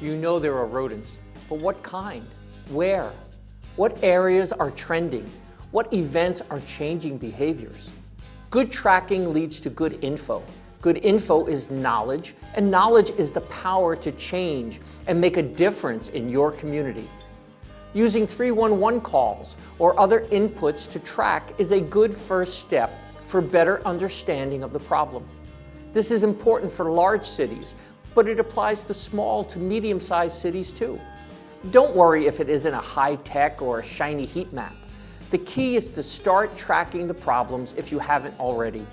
You know there are rodents, but what kind? Where? What areas are trending? What events are changing behaviors? Good tracking leads to good info. Good info is knowledge, and knowledge is the power to change and make a difference in your community. Using 311 calls or other inputs to track is a good first step for better understanding of the problem. This is important for large cities, but it applies to small to medium-sized cities too. Don't worry if it isn't a high-tech or a shiny heat map. The key is to start tracking the problems if you haven't already.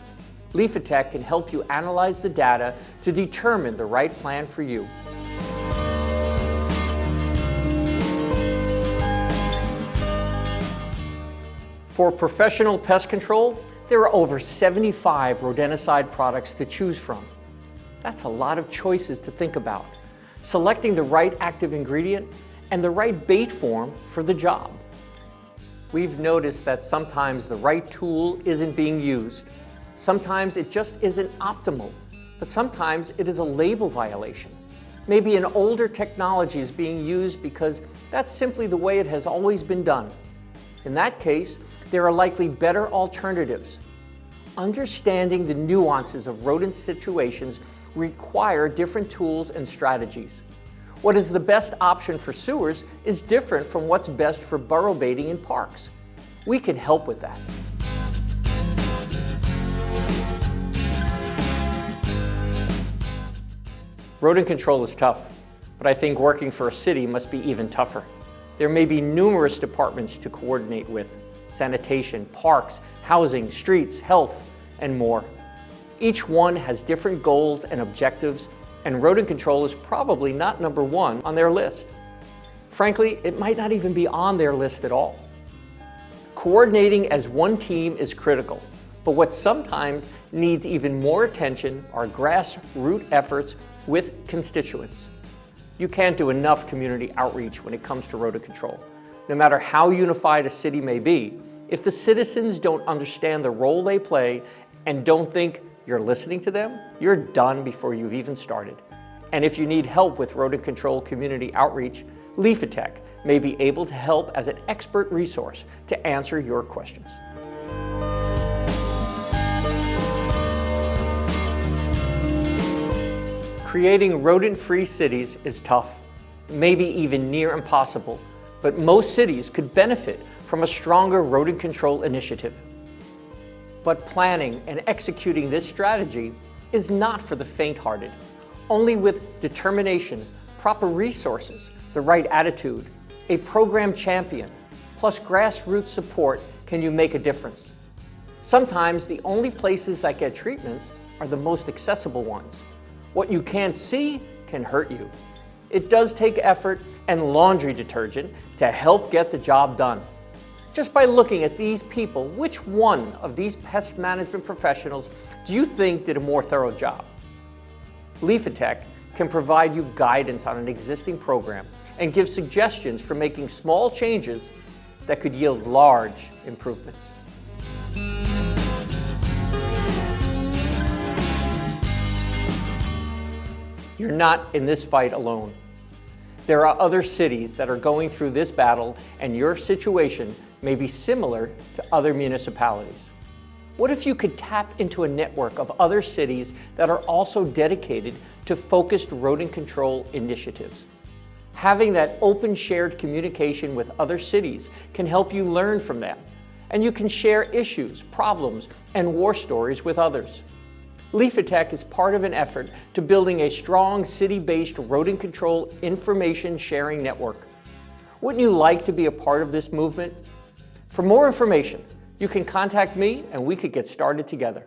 LeafAtech can help you analyze the data to determine the right plan for you. For professional pest control, there are over 75 rodenticide products to choose from. That's a lot of choices to think about. Selecting the right active ingredient and the right bait form for the job. We've noticed that sometimes the right tool isn't being used. Sometimes it just isn't optimal, but sometimes it is a label violation. Maybe an older technology is being used because that's simply the way it has always been done. In that case, there are likely better alternatives. Understanding the nuances of rodent situations require different tools and strategies. What is the best option for sewers is different from what's best for burrow baiting in parks. We can help with that. Rodent control is tough, but I think working for a city must be even tougher. There may be numerous departments to coordinate with: sanitation, parks, housing, streets, health, and more. Each one has different goals and objectives, and rodent control is probably not number one on their list. Frankly, it might not even be on their list at all. Coordinating as one team is critical, but what sometimes needs even more attention are grassroots efforts with constituents. You can't do enough community outreach when it comes to rodent control. No matter how unified a city may be, if the citizens don't understand the role they play and don't think you're listening to them, you're done before you've even started. And if you need help with rodent control community outreach, LeafAtech may be able to help as an expert resource to answer your questions. Creating rodent-free cities is tough, maybe even near impossible, but most cities could benefit from a stronger rodent control initiative. But planning and executing this strategy is not for the faint-hearted. Only with determination, proper resources, the right attitude, a program champion, plus grassroots support can you make a difference. Sometimes the only places that get treatments are the most accessible ones. What you can't see can hurt you. It does take effort and laundry detergent to help get the job done. Just by looking at these people, which one of these pest management professionals do you think did a more thorough job? LeafAtech can provide you guidance on an existing program and give suggestions for making small changes that could yield large improvements. You're not in this fight alone. There are other cities that are going through this battle, and your situation may be similar to other municipalities. What if you could tap into a network of other cities that are also dedicated to focused rodent control initiatives? Having that open shared communication with other cities can help you learn from them, and you can share issues, problems, and war stories with others. LeafAtech is part of an effort to building a strong city-based rodent control information sharing network. Wouldn't you like to be a part of this movement? For more information, you can contact me and we could get started together.